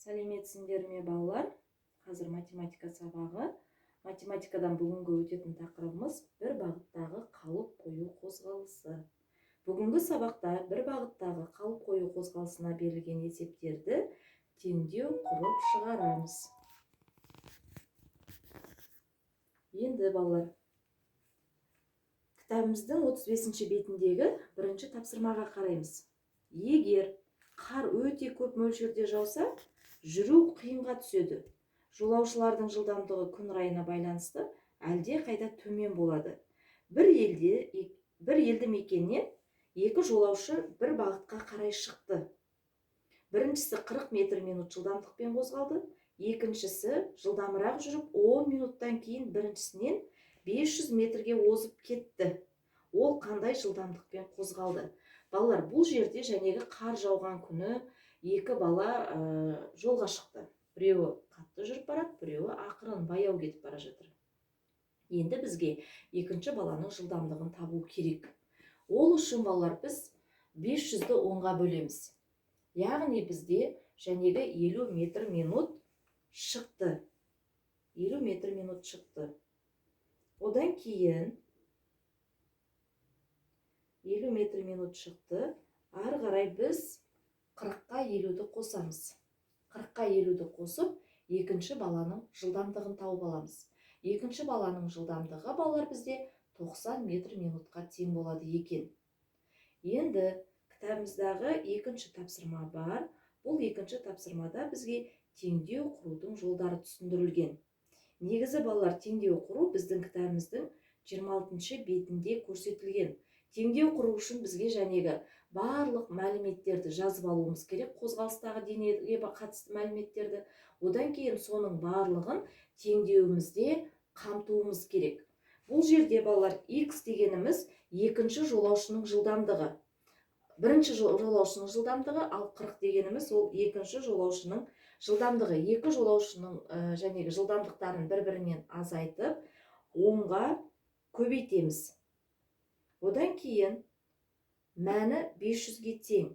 Сәлеметсіңдер ме балалар? Қазір математика сабағы. Математикадан бүгінгі өтетін тақырыбымыз бір бағыттағы қалып қою қозғалысы. Бүгінгі сабақта бір бағыттағы қалып қою қозғалысына берілген есептерді теңдеу құрып шығарамыз. Енді балалар, кітабымыздың 35-ші бетіндегі бірінші тапсырмаға қараймыз. Егер қар өте көп мөлшерде жауса, жүру қиынға түседі. Жолаушылардың жылдамдығы күн райына байланысты әлде қайда төмен болады. Бір елді мекеннен екі жолаушы бір бағытқа қарай шықты. Біріншісі 40 метр минут жылдамдықпен қозғалды, екіншісі жылдамырақ жүріп 10 минуттан кейін біріншісінен 500 метрге озып кетті. Ол қандай жылдамдықпен қозғалды? Балалар, бұл жерде жәнегі қар жауған күні екі бала жолға шықты. Біреуі қатты жүріп барады, біреуі ақырын баяу кетіп бара жатыр. Енді бізге екінші баланың жылдамдығын табу керек. Ол үшін балалар, біз 500-ді 10-ға бөлеміз. Яғни бізде жәнегі 50 метр минут шықты. 50 метр минут шықты. Одан кейін 50 метр минут шықты. Ары қарай біз 40-қа 50-ді қосамыз. 40-қа 50-ді қосып, екінші баланың жылдамдығын тауып аламыз. Екінші баланың жылдамдығы балалар бізде 90 метр минутқа тең болады екен. Енді кітабымыздағы екінші тапсырма бар. Бұл екінші тапсырмада бізге теңдеу құрудың жолдары түсіндірілген. Негізі балалар, теңдеу құру біздің кітабымыздың 26-шы бетінде көрсетілген. Теңдеу құру үшін бізге жәнегі барлық мәліметтерді жазып алуымыз керек, қозғалыстағы денеге қатысты мәліметтерді. Одан кейін соның барлығын теңдеуімізде қамтуымыз керек. Бұл жерде балалар, X дегеніміз екінші жолаушының жылдамдығы. Бірінші жолаушының жылдамдығы, ал 40 дегеніміз ол екінші жолаушының жылдамдығы. Екі жолаушының жәнегі жылдамдықтарын бір-бірінен азайтып, 10-ға көбейтеміз. Одан кейін мәні 500-ге тең.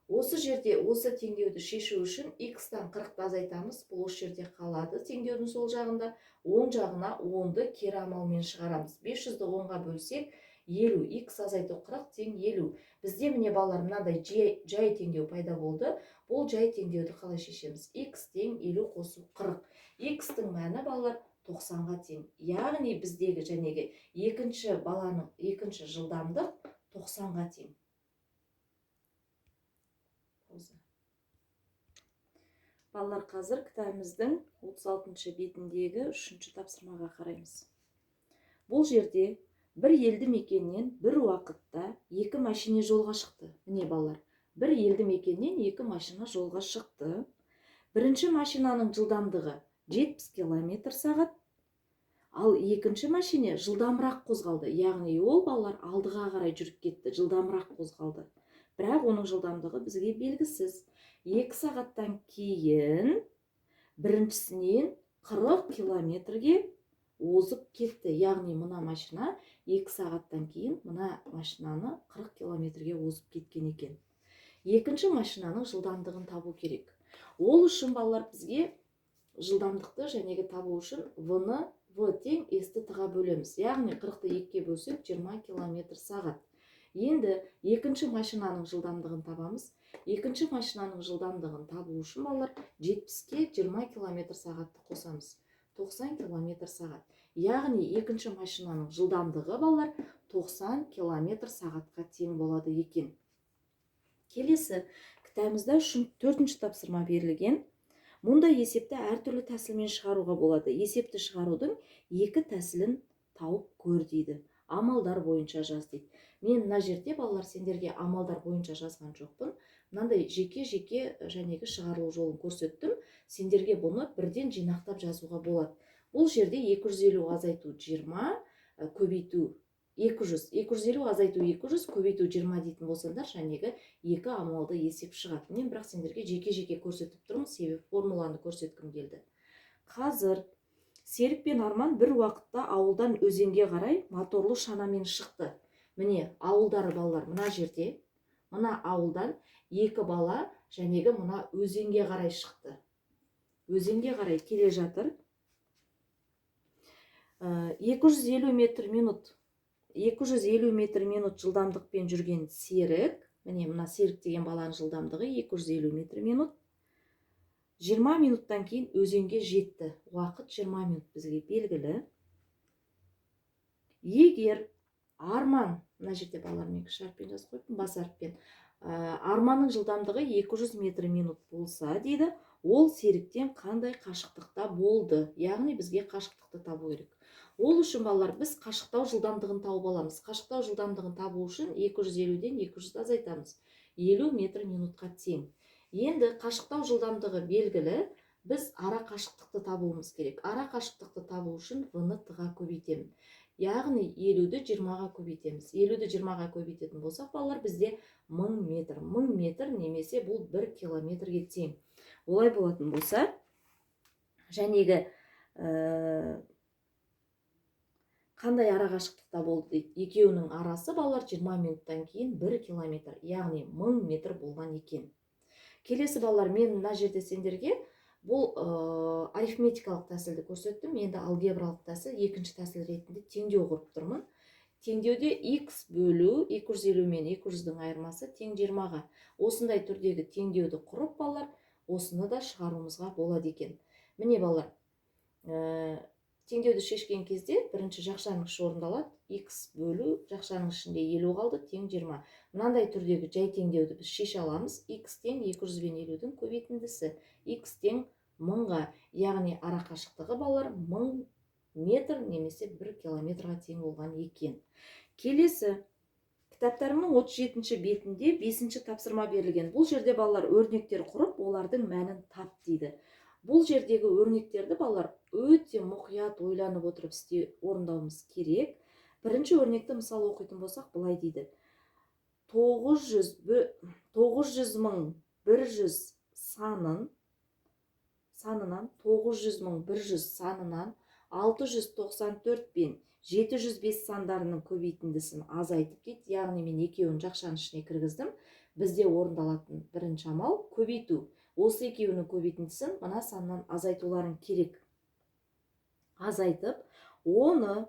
Осы жерде осы теңдеуді шешу үшін X-тан 40-ты азайтамыз. Бұл осы жерде қалады. Теңдеудің сол жағында 10 жағына 10-ды кері амалмен шығарамыз. 500-ді 10-ға бөлсек, 50. X азайту 40 тең 50. Бізде міне балалар, мынандай жай теңдеу пайда болды. Бұл жай теңдеуді қалай шешеміз? X тең 50 қосу 40. X-тің мәні балалар 90-ға тең. Яғни біздегі жәнегі екінші баланың екінші жылдамдық 90-ға тең. Балалар, қазір кітабымыздың 36-шы бетіндегі 3-ші тапсырмаға қараймыз. Бұл жерде бір елді мекеннен бір уақытта екі машина жолға шықты. Міне балалар, бір елді мекеннен екі машина жолға шықты. Бірінші машинаның жылдамдығы 70 км сағат, ал екінші машина жылдамырақ қозғалды. Яғни ол балалар алдыға қарай жүріп кетті, жылдамырақ қозғалды. Бірақ оның жылдамдығы бізге белгісіз. 2 сағаттан кейін біріншісінен 40 километрге озып кетті. Яғни мына машина 2 сағаттан кейін мына машинаны 40 километрге озып кеткен екен. Екінші машинаның жылдамдығын табу керек. Ол үшін балалар, бізге жылдамдықты жәнегі табу үшін V-ны V тең S-ті Т-ға бөлеміз. Яғни 40-ты 2-ге бөлсек 20 км сағат. Енді екінші машинаның жылдамдығын табамыз. Екінші машинаның жылдамдығын табу үшін балалар 70-ке 20 км сағатты қосамыз. 90 км сағат. Яғни екінші машинаның жылдамдығы балалар 90 км сағатқа тең болады екен. Келесі кітабымызда 4-ші тапсырма берілген. Мұнда есепті әртүрлі тәсілмен шығаруға болады. Есепті шығарудың екі тәсілін тауып көр дейді. Амалдар бойынша жаз дейді. Мен мына жерде балалар сендерге амалдар бойынша жазған жоқпын. Мынандай жеке-жеке жәнегі шығарылу жолын көрсеттім. Сендерге бұны бірден жинақтап жазуға болады. Бұл жерде 250 азайту 20, көбейту 200. 250 азайту 200, көбейту 20 дейтін болсандар, жәнегі екі амалды есеп шығады. Мен бірақ сендерге жеке-жеке көрсетіп тұрмын, себебі формуланы көрсеткім келді. Қазір Серік пен Арман бір уақытта ауылдан өзенге қарай моторлы шанамен шықты. Міне, ауылдары балалар мына жерде. Мына ауылдан екі бала жәнегі мына өзенге қарай шықты. өзенге қарай келе жатыр. 250 метр минут 250 метр минут жылдамдықпен жүрген серік, міне мына серік деген баланың жылдамдығы 250 метр минут. 20 минуттан кейін өзенге жетті. Уақыт 20 минут бізге белгілі. Егер Арман, мына жерде балалармен кіші әріппен жазып қойыппын, бас әріппен. Арманның жылдамдығы 200 метр минут болса дейді, ол серіктен қандай қашықтықта болды? Яғни бізге қашықтықты табу керек. Ол үшін балалар біз қашықтау жылдамдығын тауып аламыз. Қашықтау жылдамдығын табу үшін 250-ден 200 азайтамыз. 50 метр минутқа тең. Енді қашықтау жылдамдығы белгілі, біз ара қашықтықты табуымыз керек. Ара қашықтықты табу үшін v-ны т-ға көбейтемін. Яғни 50-ді 20-ға көбейтеміз. 50-ді 20-ға көбейтетін болсақ, балалар бізде 1000 метр. 1000 метр немесе бұл 1 километрге тең. Олай болатын болса, жәнегі қандай ара қашықтықта болды дейді. Екеуінің арасы балалар 20 минуттан кейін 1 километр, яғни 1000 метр болған екен. Келесі балалар, мен мына жерде сендерге бұл арифметикалық тәсілді көрсеттім. Енді алгебралық тәсіл, екінші тәсіл ретінде теңдеу құрып тұрмын. Теңдеуде x бөлу 250 мен 200-дің айырмасы тең 20-ға. Осындай түрдегі теңдеуді құрып балалар, осыны да шығаруымызға болады екен. Міне балалар, теңдеуді шешкен кезде бірінші жақшаның іші орындалады. X бөлу жақшаның ішінде 50 қалды, тең 20. Мынандай түрдегі жай теңдеуді біз шеше аламыз. X тең 200 бен 50-дің көбейтіндісі. X тең 1000-ға, яғни ара қашықтығы балалар 1000 метр немесе 1 километрға тең болған екен. Келесі, кітаптарымның 37-ші бетінде 5-ші тапсырма берілген. Бұл жерде балалар өрнектер құрып, олардың мәнін тап дейді. Бұл жердегі өрнектерді балалар өте мұқият ойланып отырып орындауымыз керек. Бірінші өрнекті мысал оқитын болсақ, былай дейді. 900.100 санынан 900.100 санынан 694 пен 705 сандарының көбейтіндісін азайтып дейді. Яғни мен екеуін жақшаның ішіне кіргіздім. Бізде орындалатын бірінші амал көбейту. Осы екеуінің көбейтіндісін мына саннан азайтуларын керек. Азайтып, оны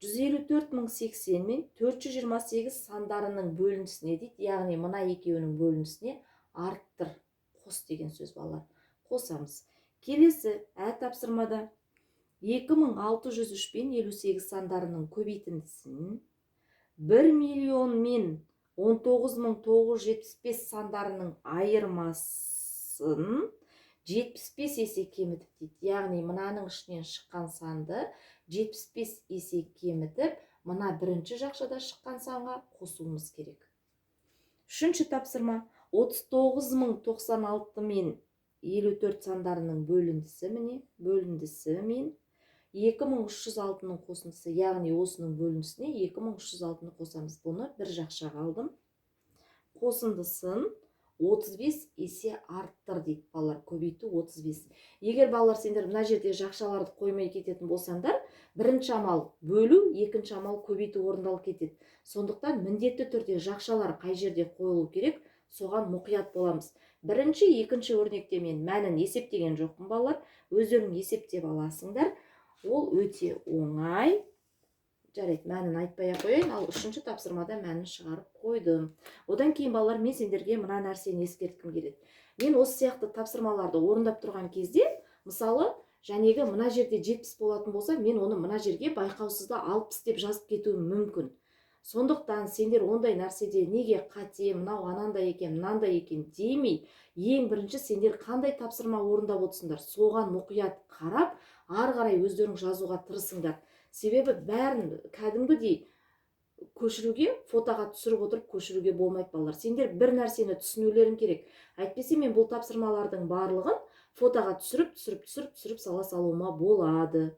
154.080 мен 428 сандарының бөлінісіне дейді. Яғни мына екеуінің бөлінісіне арттыр. Қос деген сөз балалар. Қосамыз. Келесі тапсырмада 2603 пен 58 сандарының көбейтіндісін 1 миллион мен 19975 сандарының айырмасын 75 есе кемітіп дейді. Яғни мынаның ішінен шыққан санды 75 есе кемітіп, мына бірінші жақшада шыққан санға қосуымыз керек. Үшінші тапсырма 39.096 мен 54 сандарының бөліндісі мен 2306-ның қосындысы, яғни осының бөлінісіне 2306-ны қосамыз. Бұны бір жақшаға алдым. Қосындысын 35 есе арттыр дейді балалар, көбейту 35. Егер балалар сендер мына жерде жақшаларды қоймай кететін болсаңдар, бірінші амал бөлу, екінші амал көбейту орындалып кетеді. Сондықтан міндетті түрде жақшалар қай жерде қойылу керек, соған мұқият боламыз. Бірінші, екінші өрнекте мен мәнін есептеген жоқпын балалар, өздерің есептеп аласыңдар. Ол өте оңай. Жарайды, мәнін айтпай қояйын, ал үшінші тапсырмада мәнін шығарып қойдым. Одан кейін балалар, мен сендерге мына нәрсені ескерткім келеді. Мен осы сияқты тапсырмаларды орындап тұрған кезде, мысалы, жәнегі мына жерде 70 болатын болса, мен оны мына жерге байқаусызда 60 деп жазып кетуім мүмкін. Сондықтан сендер ондай нәрседе неге қате, мынау анандай екен, мынандай екен демей, ең бірінші сендер қандай тапсырма орындап отырсыңдар, соған мұқият қарап, ары қарай өздерің жазуға тырысыңдар. Себебі бәрін кәдімгідей көшіруге, фотоға түсіріп отырып көшіруге болмайды балалар. Сендер бір нәрсені түсінулерің керек. Әйтпесе мен бұл тапсырмалардың барлығын фотоға түсіріп сала салуыма болады.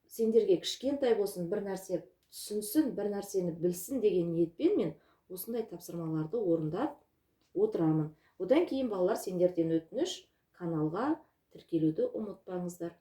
Сендерге кішкентай болсын бір нәрсе түсінсін, бір нәрсені білсін деген ниетпен мен осындай тапсырмаларды орындап отырамын. Одан кейін балалар, сендерден өтініш, каналға тіркелуді ұмытпаңыздар.